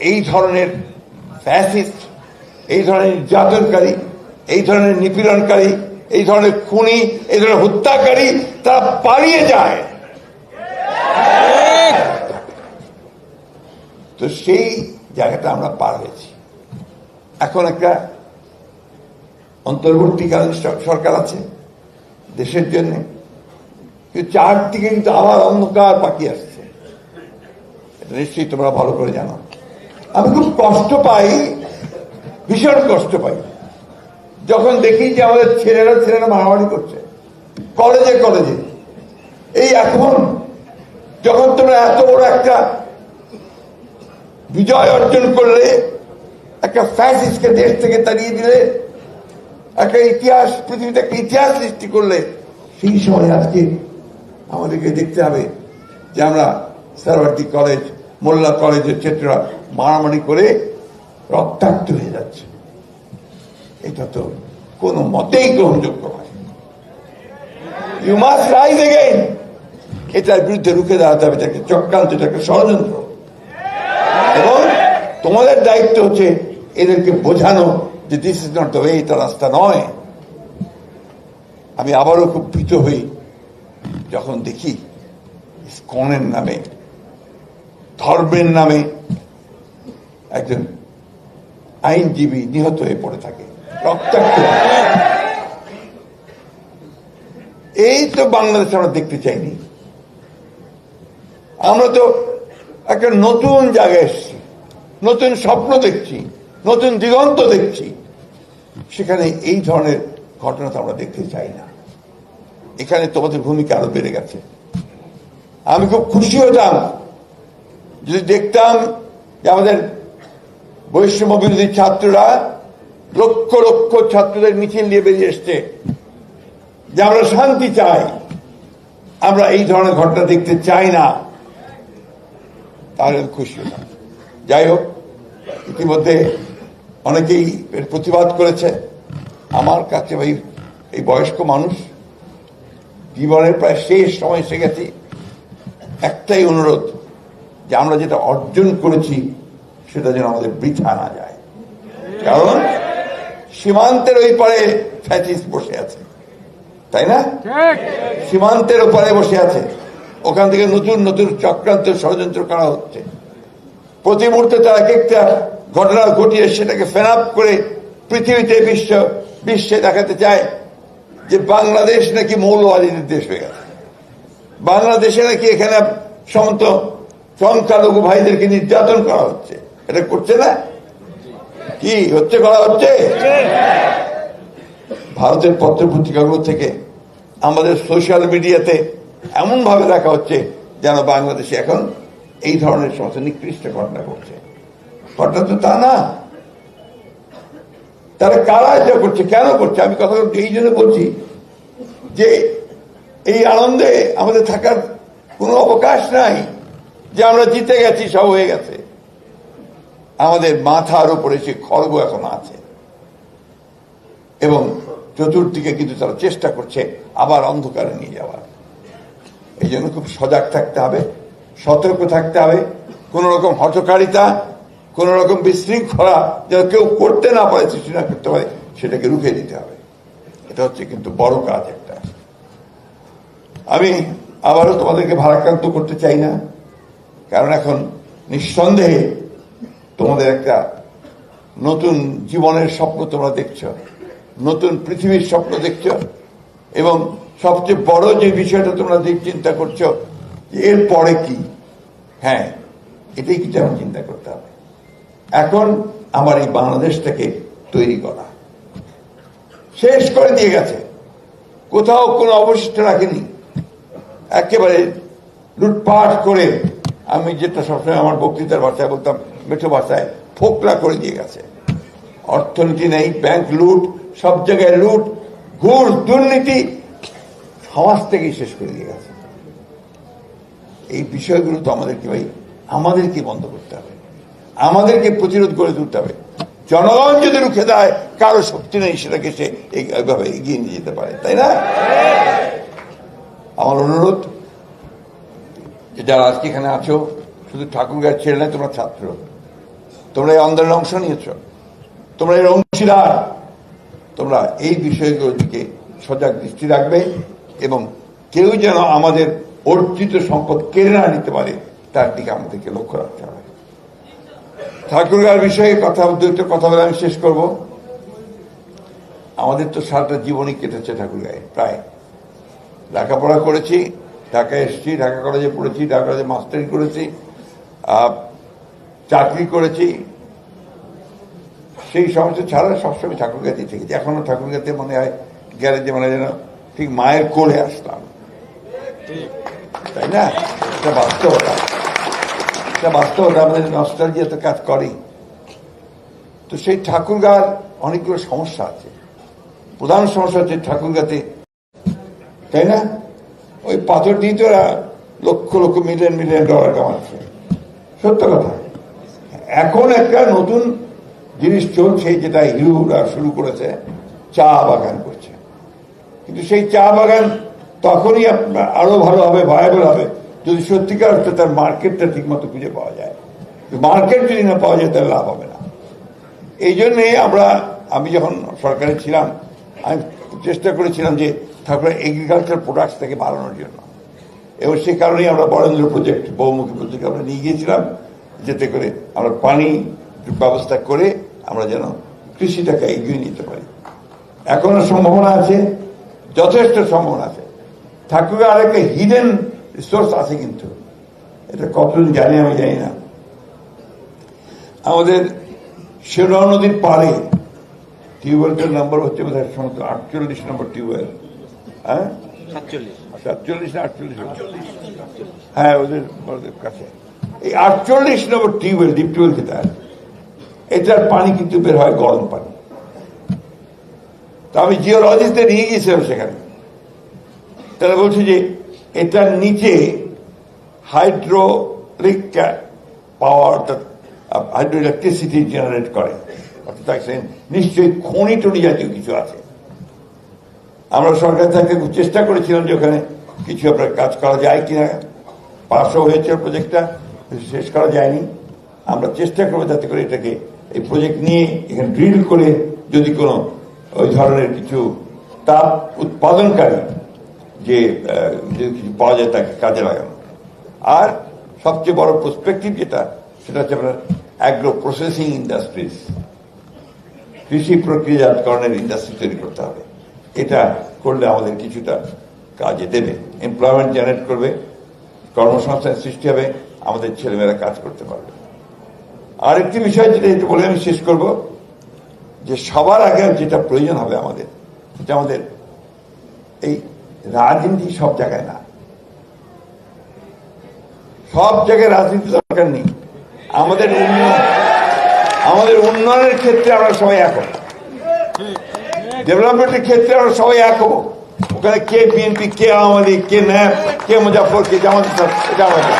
এই ধরনের ফ্যাসিস্ট, এই ধরনের নির্যাতনকারী, এই ধরনের নিপীড়নকারী, এই ধরনের খুনি, এই ধরনের হত্যাকারী তারা পালিয়ে যায়। তো সেই জায়গাটা আমরা পার হয়েছি। এখন একটা অন্তর্বর্তীকালীন সরকার আছে দেশের জন্য, কিন্তু চারদিকে কিন্তু আবার অন্ধকার পাকিয়ে আসছে। এটা নিশ্চয়ই তোমরা ভালো করে জানো। আমি খুব কষ্ট পাই, ভীষণ কষ্ট পাই যখন দেখি যে আমাদের ছেলেরা মারামারি করছে কলেজে। এই এখন যখন তোমরা এত বড় একটা বিজয় অর্জন করলে, একটা ফ্যাসিস্টকে দেশ থেকে তাড়িয়ে দিলে, একটা ইতিহাস, পৃথিবীতে একটা ইতিহাস সৃষ্টি করলে, সেই সময় আজকে আমাদেরকে দেখতে হবে যে আমরা সারওয়ার্দী কলেজ, মোল্লা কলেজের ছাত্ররা মারামারি করে রক্তাক্ত হয়ে যাচ্ছে। এটা তো কোনো মতেই গ্রহণযোগ্য নয়। You must rise again. এটার বিরুদ্ধে রুখে দাঁড়াতে হবে। এটাকে চক্রান্ত, এটাকে ষড়যন্ত্র। এবং তোমাদের দায়িত্ব হচ্ছে এদেরকে বোঝানো যে this is not the way, এটা রাস্তা নয়। আমি আবারও খুব ভীত হই যখন দেখি ইসকনের নামে, ধর্মের নামে একজন আইনজীবী নিহত হয়ে পড়ে থাকে, রক্তাক্ত। এই তো বাংলাদেশ আমরা দেখতে চাইনি। আমরা তো একটা নতুন জায়গায় এসেছি, নতুন স্বপ্ন দেখছি, নতুন দিগন্ত দেখছি। সেখানে এই ধরনের ঘটনা তো আমরা দেখতে চাই না। এখানে তোমাদের ভূমিকা আরো বেড়ে গেছে। আমি খুব খুশি হতাম যদি দেখতাম যে আমাদের বৈষম্য বিরোধী ছাত্ররা লক্ষ লক্ষ ছাত্রদের মিছিল নিয়ে বেরিয়ে এসছে যে আমরা শান্তি চাই, আমরা এই ধরনের ঘটনা দেখতে চাই না। তাহলে খুশি হতাম। যাই হোক, ইতিমধ্যে অনেকেই এর প্রতিবাদ করেছে। আমার কাছে ভাই, এই বয়স্ক মানুষ, জীবনের প্রায় শেষ সময় এসে গেছি। একটাই অনুরোধ যে আমরা যেটা অর্জন করেছি সেটা যেন আমাদের বৃথা না যায়। কারণ সীমান্তের ওই পারে ফ্যাসিস্ট বসে আছে, তাই না? সীমান্তের ওপারে বসে আছে। ওখান থেকে নতুন নতুন চক্রান্ত, ষড়যন্ত্র করা হচ্ছে। প্রতি মুহূর্তে তারা একটা ঘটনা ঘটিয়ে সেটাকে ফেনাপ করে পৃথিবীতে বিশ্বে দেখাতে চায় যে বাংলাদেশ নাকি মৌলবাদীদের দেশ হয়ে গেছে। বাংলাদেশে নাকি এখানে সমস্ত সংখ্যালঘু ভাইদেরকে নির্যাতন করা হচ্ছে। এটা করছে না? কি হচ্ছে? করা হচ্ছে। ভারতের পত্র পত্রিকাগুলো থেকে, আমাদের সোশ্যাল মিডিয়াতে এমন ভাবে দেখা হচ্ছে যেন বাংলাদেশে এখন এই ধরনের সমস্ত নিকৃষ্ট ঘটনা ঘটছে। ঘটনা তো তা না। তারা কারা এটা করছে, কেন করছে? আমি কথা এই জন্য বলছি যে এই আনন্দে আমাদের থাকার কোনো অবকাশ নাই যে আমরা জিতে গেছি, সব হয়ে গেছে। আমাদের মাথার উপরে সে খড়গ এখন আছে এবং চতুর্দিকে কিন্তু তারা চেষ্টা করছে আবার অন্ধকারে নিয়ে যাওয়ার। এই জন্য খুব সজাগ থাকতে হবে, সতর্ক থাকতে হবে। কোন রকম হঠকারিতা, কোন রকম বিশৃঙ্খলা যেন কেউ করতে না পারে, সৃষ্টি না করতে পারে, সেটাকে রুখে দিতে হবে। এটা হচ্ছে কিন্তু বড় কাজ একটা। আমি আবারও তোমাদেরকে ভারাক্রান্ত করতে চাই না, কারণ এখন নিঃসন্দেহে তোমাদের একটা নতুন জীবনের স্বপ্ন তোমরা দেখছো, নতুন পৃথিবীর স্বপ্ন দেখছো, এবং সবচেয়ে বড় যে বিষয়টা তোমরা চিন্তা করছো এর পরে কি। হ্যাঁ, এটাই কিন্তু আমার চিন্তা করতে হবে। এখন আমার এই বাংলাদেশটাকে তৈরি করা, শেষ করে দিয়ে গেছে, কোথাও কোনো অবশিষ্ট রাখেনি, একেবারে লুটপাট করে, আমি যেটা সবসময় আমার বক্তৃতার ভাষায় বলতাম, মেঠো ভাষায় ফোকলা করে দিয়ে গেছে। অর্থনীতি নেই, ব্যাংক লুট, সব জায়গায় লুট, ঘুষ, দুর্নীতি, সমাজ থেকেই শেষ করে দিয়ে গেছে। এই বিষয়গুলো তো আমাদেরকে বন্ধ করতে হবে, আমাদেরকে প্রতিরোধ করে তুলতে হবে। জনগণ যদি রুখে দেয়, কারো শক্তি নেই সেটাকে সে এইভাবে এগিয়ে নিয়ে যেতে পারে, তাই না? আমার অনুরোধ যে যারা আজকে এখানে আছো, শুধু ঠাকুরগাঁয়ের ছেলে নয়, তোমরা ছাত্র, তোমরা এই আন্দোলনে অংশ নিয়েছ, তোমরা এর অংশীদার, তোমরা এই বিষয়গুলোর দিকে সজাগ দৃষ্টি রাখবে এবং কেউ যেন আমাদের অর্জিত সম্পদ কেড়ে না নিতে পারে তার দিকে আমাদেরকে লক্ষ্য রাখতে হবে। ঠাকুরগাঁর বিষয়ে দুটো কথা বলে আমি শেষ করব। আমাদের তো সারাটা জীবনই কেটেছে ঠাকুরগাঁয়ে, প্রায় লেখাপড়া করেছি, ঢাকায় এসেছি, ঢাকা কলেজে পড়েছি, ঢাকা কলেজে মাস্টারি করেছি, চাকরি করেছি, সেই সমস্ত ছাড়া সবসময় ঠাকুরগাঁতেই থেকেছি। এখনো ঠাকুরগাঁতে মনে হয় গেলে যে মানে যেন ঠিক মায়ের কোলে আসলাম, তাই না? এটা বাস্তবতা, এটা বাস্তবতা, আমাদের নস্টালজিয়া তো কাজ করেই। তো সেই ঠাকুরগাঁর অনেকগুলো সমস্যা আছে। প্রধান সমস্যা হচ্ছে ঠাকুরগাঁতে, তাই না, ওই পাথর দিয়ে তো lakh lakh million million dollar কামাচ্ছে, সত্য কথা। এখন একটা নতুন জিনিস চলছে, যেটা হিরোরা শুরু করেছে, চা বাগান করছে। কিন্তু সেই চা বাগান তখনই আরো ভালো হবে, ভায়াবল হবে, যদি সত্যিকার অর্থে তার মার্কেটটা ঠিক মতো খুঁজে পাওয়া যায়। মার্কেট যদি না পাওয়া যায় তাহলে লাভ হবে না। এই জন্যে আমি যখন সরকারে ছিলাম, আমি চেষ্টা করেছিলাম যে ঠাকুরের এগ্রিকালচার প্রোডাক্টসটাকে বাড়ানোর জন্য, এবং সেই কারণেই আমরা বরেন্দ্র প্রজেক্ট, বহুমুখী প্রজেক্ট আমরা নিয়ে গিয়েছিলাম, যাতে করে আমরা পানি ব্যবস্থা করে আমরা যেন কৃষিটাকে এগিয়ে নিতে পারি। এখনো সম্ভাবনা আছে, যথেষ্ট সম্ভাবনা আছে। ঠাকুরের আরেকটা হিডেন রিসোর্স আছে, কিন্তু এটা কতজন জানে আমি জানি না। আমাদের শেরোয়া নদীর পাড়ে টিউবওয়েলটার নাম্বার হচ্ছে বোধহয় 48 নম্বর টিউবওয়েল, হ্যাঁ 47 না 48, হ্যাঁ ওদের কাছে এই 48 নম্বর টিউবওয়েল, ডিপ টিউবওয়েল যেটা, এটার পানি কিন্তু বের হয় গরম পানি। তো আমি জিওলজিস্টে নিয়ে গিয়েছিলাম সেখানে, তারা বলছে যে এটার নিচে হাইড্রোলিক পাওয়ার, হাইড্রো ইলেকট্রিসিটি জেনারেট করে, অর্থাৎ নিশ্চয়ই খনি টনি জাতীয় কিছু আছে। আমরা সরকার থেকে চেষ্টা করেছিলাম যে ওখানে কিছু আপনার কাজ করা যায় কিনা, পাশও হয়েছে প্রজেক্টটা, শেষ করা যায়নি। আমরা চেষ্টা করবো যাতে করে এটাকে, এই প্রজেক্ট নিয়ে এখানে ড্রিল করে যদি কোনো ওই ধরনের কিছু তাপ উৎপাদনকারী যে কিছু পাওয়া যায় তাকে কাজে লাগানো। আর সবচেয়ে বড় পার্সপেক্টিভ যেটা, সেটা হচ্ছে আপনার অ্যাগ্রো প্রসেসিং ইন্ডাস্ট্রিজ, কৃষি প্রক্রিয়াজাতকরণের ইন্ডাস্ট্রি তৈরি করতে হবে। এটা করলে আমাদের কিছুটা কাজে দেবে, এমপ্লয়মেন্ট জেনারেট করবে, কর্মসংস্থান সৃষ্টি হবে, আমাদের ছেলেমেয়েরা কাজ করতে পারবে। আরেকটি বিষয় যেটা একটু বলে আমি শেষ করব, যে সবার আগে যেটা প্রয়োজন হবে আমাদের, সেটা আমাদের এই রাজনীতি সব জায়গায় না, সব জায়গায় রাজনীতি দরকার নেই। আমাদের উন্নয়নের ক্ষেত্রে আমরা সবাই এক হব, ডেভেলপমেন্টের ক্ষেত্রে আমরা সবাই এক হব। ওখানে কে বিএনপি, কে আওয়ামী লীগ, কে ন্যাপ, কে মুজাফর, কে জামাত, এটা আমাদের